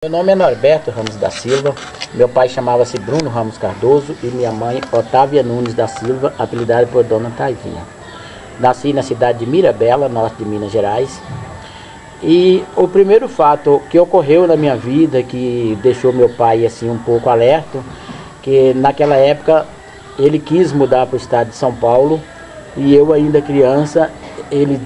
Meu nome é Norberto Ramos da Silva, meu pai chamava-se Bruno Ramos Cardoso e minha mãe Otávia Nunes da Silva, apelidada por Dona Taivinha. Nasci na cidade de Mirabela, norte de Minas Gerais, e o primeiro fato que ocorreu na minha vida, que deixou meu pai assim um pouco alerta, que naquela época ele quis mudar para o estado de São Paulo, e eu ainda criança, ele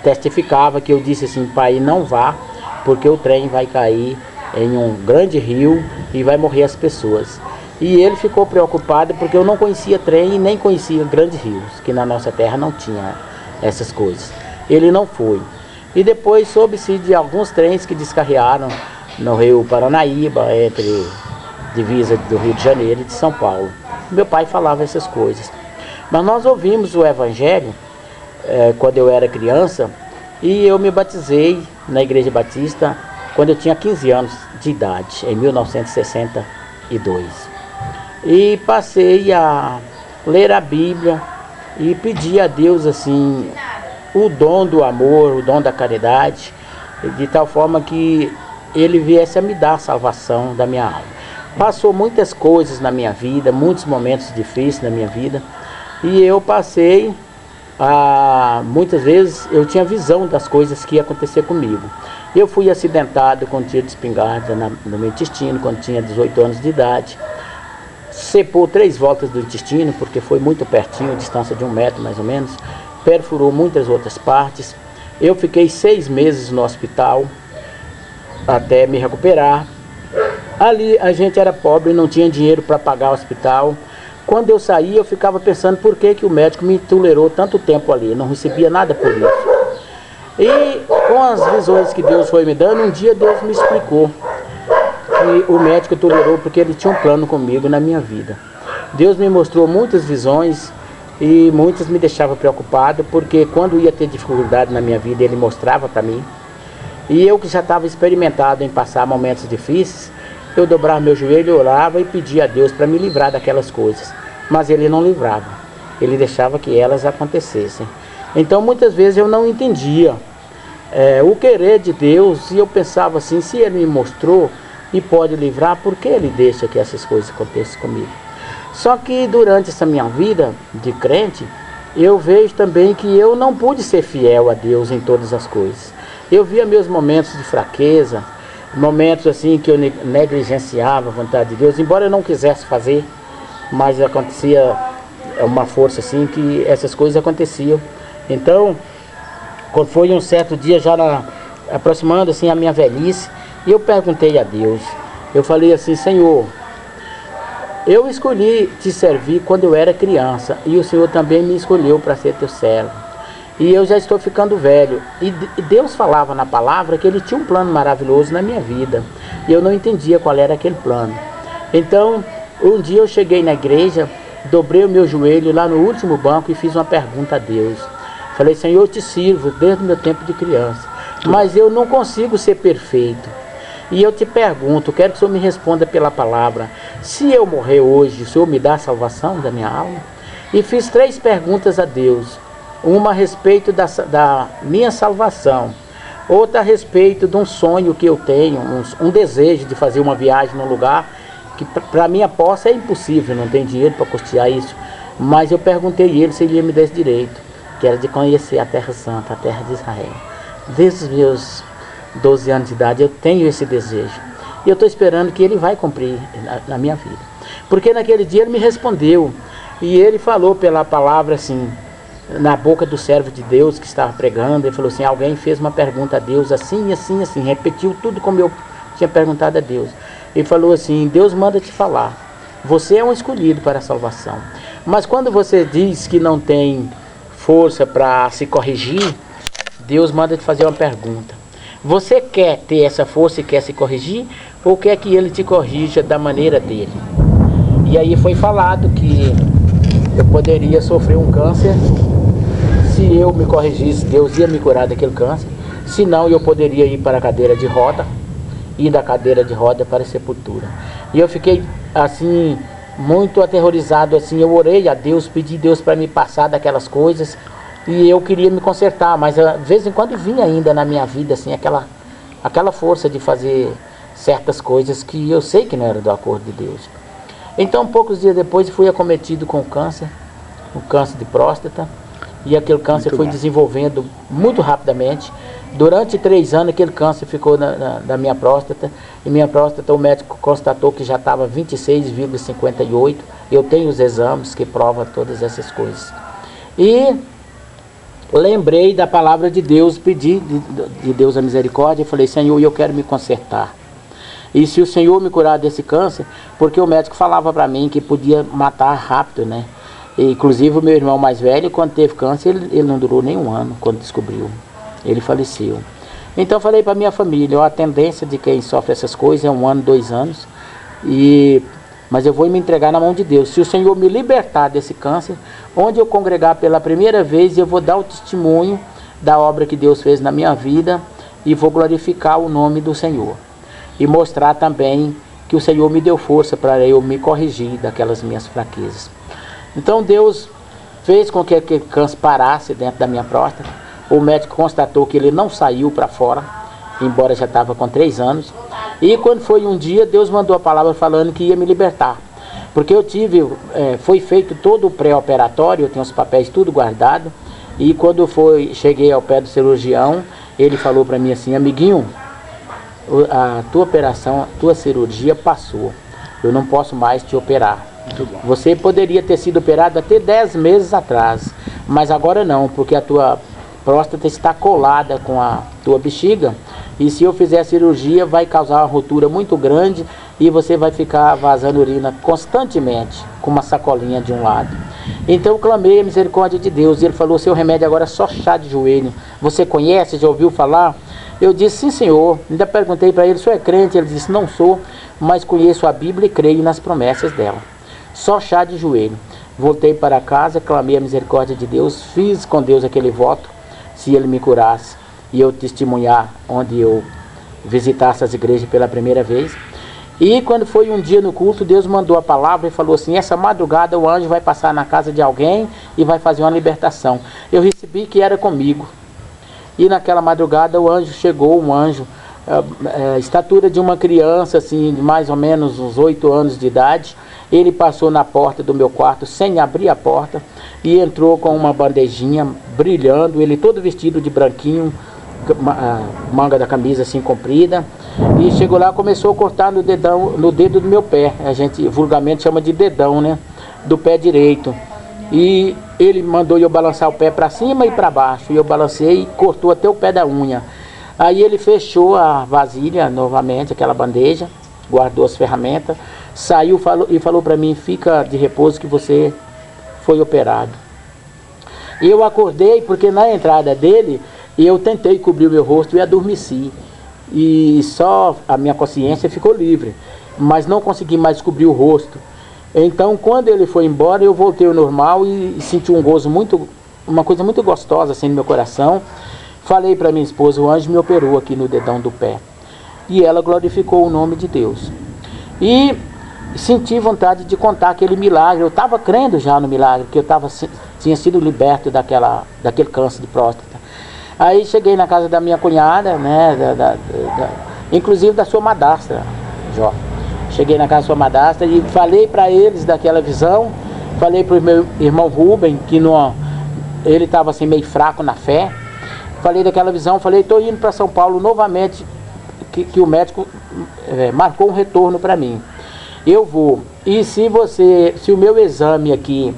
testificava que eu disse assim: pai, não vá, porque o trem vai cair em um grande rio e vai morrer as pessoas. E ele ficou preocupado porque eu não conhecia trem e nem conhecia grandes rios, que na nossa terra não tinha essas coisas. Ele não foi. E depois soube-se de alguns trens que descarrearam no rio Paranaíba, entre divisa do Rio de Janeiro e de São Paulo. Meu pai falava essas coisas. Mas nós ouvimos o Evangelho quando eu era criança, e eu me batizei na Igreja Batista quando eu tinha 15 anos de idade, em 1962. E passei a ler a Bíblia e pedir a Deus assim o dom do amor, o dom da caridade, de tal forma que Ele viesse a me dar a salvação da minha alma. Passou muitas coisas na minha vida, muitos momentos difíceis na minha vida, e eu passei muitas vezes eu tinha visão das coisas que ia acontecer comigo. Eu fui acidentado com um tiro de espingarda no meu intestino quando tinha 18 anos de idade. Cepou 3 voltas do intestino, porque foi muito pertinho, distância de 1 metro mais ou menos. Perfurou muitas outras partes. Eu fiquei 6 meses no hospital até me recuperar. Ali a gente era pobre, não tinha dinheiro para pagar o hospital. Quando eu saí, eu ficava pensando por que o médico me tolerou tanto tempo ali. Eu não recebia nada por isso. E com as visões que Deus foi me dando, um dia Deus me explicou que o médico tolerou porque ele tinha um plano comigo na minha vida. Deus me mostrou muitas visões e muitas me deixavam preocupado, porque quando ia ter dificuldade na minha vida, ele mostrava para mim. E eu que já estava experimentado em passar momentos difíceis, eu dobrava meu joelho, orava e pedia a Deus para me livrar daquelas coisas. Mas Ele não livrava, Ele deixava que elas acontecessem. Então muitas vezes eu não entendia o querer de Deus, e eu pensava assim: se Ele me mostrou e pode livrar, por que Ele deixa que essas coisas aconteçam comigo? Só que durante essa minha vida de crente, eu vejo também que eu não pude ser fiel a Deus em todas as coisas. Eu via meus momentos de fraqueza, momentos assim que eu negligenciava a vontade de Deus, embora eu não quisesse fazer, mas acontecia uma força assim que essas coisas aconteciam. Então, quando foi um certo dia, já aproximando assim a minha velhice, eu perguntei a Deus, eu falei assim: Senhor, eu escolhi te servir quando eu era criança, e o Senhor também me escolheu para ser teu servo. E eu já estou ficando velho. E Deus falava na palavra que Ele tinha um plano maravilhoso na minha vida. E eu não entendia qual era aquele plano. Então, um dia eu cheguei na igreja, dobrei o meu joelho lá no último banco e fiz uma pergunta a Deus. Falei: Senhor, eu te sirvo desde o meu tempo de criança, mas eu não consigo ser perfeito. E eu te pergunto, quero que o Senhor me responda pela palavra: se eu morrer hoje, o Senhor me dá a salvação da minha alma? E fiz 3 perguntas a Deus. Uma a respeito da minha salvação, outra a respeito de um sonho que eu tenho, um desejo de fazer uma viagem num lugar que para minha posse é impossível, não tem dinheiro para custear isso. Mas eu perguntei a ele se ele ia me dar esse direito, que era de conhecer a Terra Santa, a terra de Israel. Desde os meus 12 anos de idade eu tenho esse desejo, e eu estou esperando que ele vai cumprir na minha vida. Porque naquele dia ele me respondeu, e ele falou pela palavra assim, na boca do servo de Deus que estava pregando. Ele falou assim: alguém fez uma pergunta a Deus assim, assim, assim, repetiu tudo como eu tinha perguntado a Deus. Ele falou assim: Deus manda te falar, você é um escolhido para a salvação, mas quando você diz que não tem força para se corrigir, Deus manda te fazer uma pergunta: você quer ter essa força e quer se corrigir, ou quer que Ele te corrija da maneira dele? E aí foi falado que eu poderia sofrer um câncer. Se eu me corrigisse, Deus ia me curar daquele câncer. Se não, eu poderia ir para a cadeira de roda, e da cadeira de roda para a sepultura. E eu fiquei assim, muito aterrorizado assim. Eu orei a Deus, pedi a Deus para me passar daquelas coisas, e eu queria me consertar, mas de vez em quando vinha ainda na minha vida assim aquela força de fazer certas coisas que eu sei que não era do acordo de Deus. Então, poucos dias depois, fui acometido com câncer, o câncer de próstata, e aquele câncer foi desenvolvendo muito rapidamente. Durante 3 anos, aquele câncer ficou na minha próstata, e minha próstata, o médico constatou que já estava 26,58. Eu tenho os exames que provam todas essas coisas. E lembrei da palavra de Deus, pedi de Deus a misericórdia, e falei: Senhor, eu quero me consertar. E se o Senhor me curar desse câncer, porque o médico falava para mim que podia matar rápido, né? E, inclusive o meu irmão mais velho, quando teve câncer, ele não durou nem 1 ano quando descobriu. Ele faleceu. Então eu falei para minha família: ó, a tendência de quem sofre essas coisas é 1 ano, 2 anos. Mas eu vou me entregar na mão de Deus. Se o Senhor me libertar desse câncer, onde eu congregar pela primeira vez, eu vou dar o testemunho da obra que Deus fez na minha vida e vou glorificar o nome do Senhor. E mostrar também que o Senhor me deu força para eu me corrigir daquelas minhas fraquezas. Então Deus fez com que aquele câncer parasse dentro da minha próstata. O médico constatou que ele não saiu para fora, embora já estava com 3 anos. E quando foi um dia, Deus mandou a palavra falando que ia me libertar. Porque eu foi feito todo o pré-operatório, eu tenho os papéis tudo guardado. E quando cheguei ao pé do cirurgião, ele falou para mim assim: amiguinho, a tua operação, a tua cirurgia passou. Eu não posso mais te operar. Você poderia ter sido operado até 10 meses atrás, mas agora não, porque a tua próstata está colada com a tua bexiga, e se eu fizer a cirurgia vai causar uma ruptura muito grande e você vai ficar vazando urina constantemente, com uma sacolinha de um lado. Então eu clamei a misericórdia de Deus, e ele falou: seu remédio agora é só chá de joelho. Você conhece, já ouviu falar? Eu disse: sim, senhor. Ainda perguntei para ele: o senhor é crente? Ele disse: não sou, mas conheço a Bíblia e creio nas promessas dela. Só chá de joelho. Voltei para casa, clamei a misericórdia de Deus, fiz com Deus aquele voto: se ele me curasse e eu testemunhar onde eu visitasse as igrejas pela primeira vez. E quando foi um dia no culto, Deus mandou a palavra e falou assim: essa madrugada o anjo vai passar na casa de alguém e vai fazer uma libertação. Eu recebi que era comigo. E naquela madrugada o anjo chegou, estatura de uma criança, assim, de mais ou menos uns 8 anos de idade. Ele passou na porta do meu quarto sem abrir a porta e entrou com uma bandejinha brilhando, ele todo vestido de branquinho, manga da camisa assim comprida, e chegou lá, começou a cortar no dedo do meu pé. A gente vulgarmente chama de dedão, né? Do pé direito. E ele mandou eu balançar o pé para cima e para baixo, e eu balancei e cortou até o pé da unha. Aí ele fechou a vasilha novamente, aquela bandeja, guardou as ferramentas, saiu e falou para mim: fica de repouso que você foi operado. E eu acordei porque na entrada dele eu tentei cobrir o meu rosto e adormeci. E só a minha consciência ficou livre, mas não consegui mais cobrir o rosto. Então quando ele foi embora, eu voltei ao normal e senti um gozo uma coisa muito gostosa assim no meu coração. Falei para minha esposa: o anjo me operou aqui no dedão do pé. E ela glorificou o nome de Deus. E senti vontade de contar aquele milagre. Eu estava crendo já no milagre, que eu tinha sido liberto daquele câncer de próstata. Aí cheguei na casa da minha cunhada, né, inclusive da sua madrasta, Jó. Cheguei na casa da sua madrasta e falei para eles daquela visão. Falei para o meu irmão Rubem, que ele estava assim meio fraco na fé. Falei daquela visão, falei: estou indo para São Paulo novamente, que o médico marcou um retorno para mim. Eu vou. E se o meu exame aqui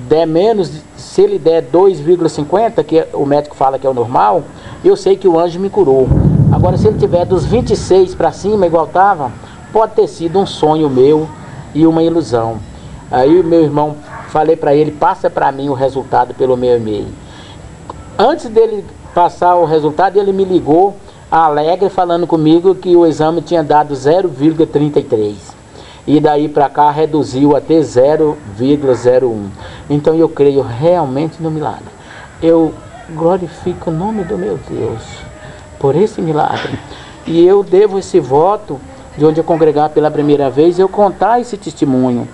der menos, se ele der 2,50, que o médico fala que é o normal, eu sei que o anjo me curou. Agora, se ele tiver dos 26 para cima, igual estava, pode ter sido um sonho meu e uma ilusão. Aí o meu irmão, falei para ele: passa para mim o resultado pelo meu e-mail. Antes dele passar o resultado, ele me ligou alegre, falando comigo que o exame tinha dado 0,33. E daí para cá reduziu até 0,01. Então eu creio realmente no milagre. Eu glorifico o nome do meu Deus por esse milagre. E eu devo esse voto, de onde eu congregar pela primeira vez, eu contar esse testemunho.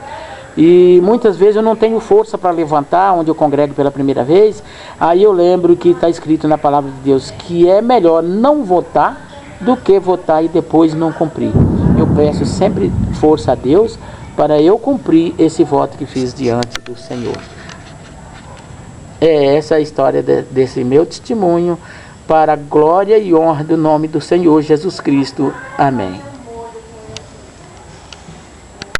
E muitas vezes eu não tenho força para levantar onde eu congrego pela primeira vez. Aí eu lembro que está escrito na palavra de Deus que é melhor não votar do que votar e depois não cumprir. Eu peço sempre força a Deus para eu cumprir esse voto que fiz diante do Senhor. É essa a história desse meu testemunho, para a glória e honra do nome do Senhor Jesus Cristo. Amém.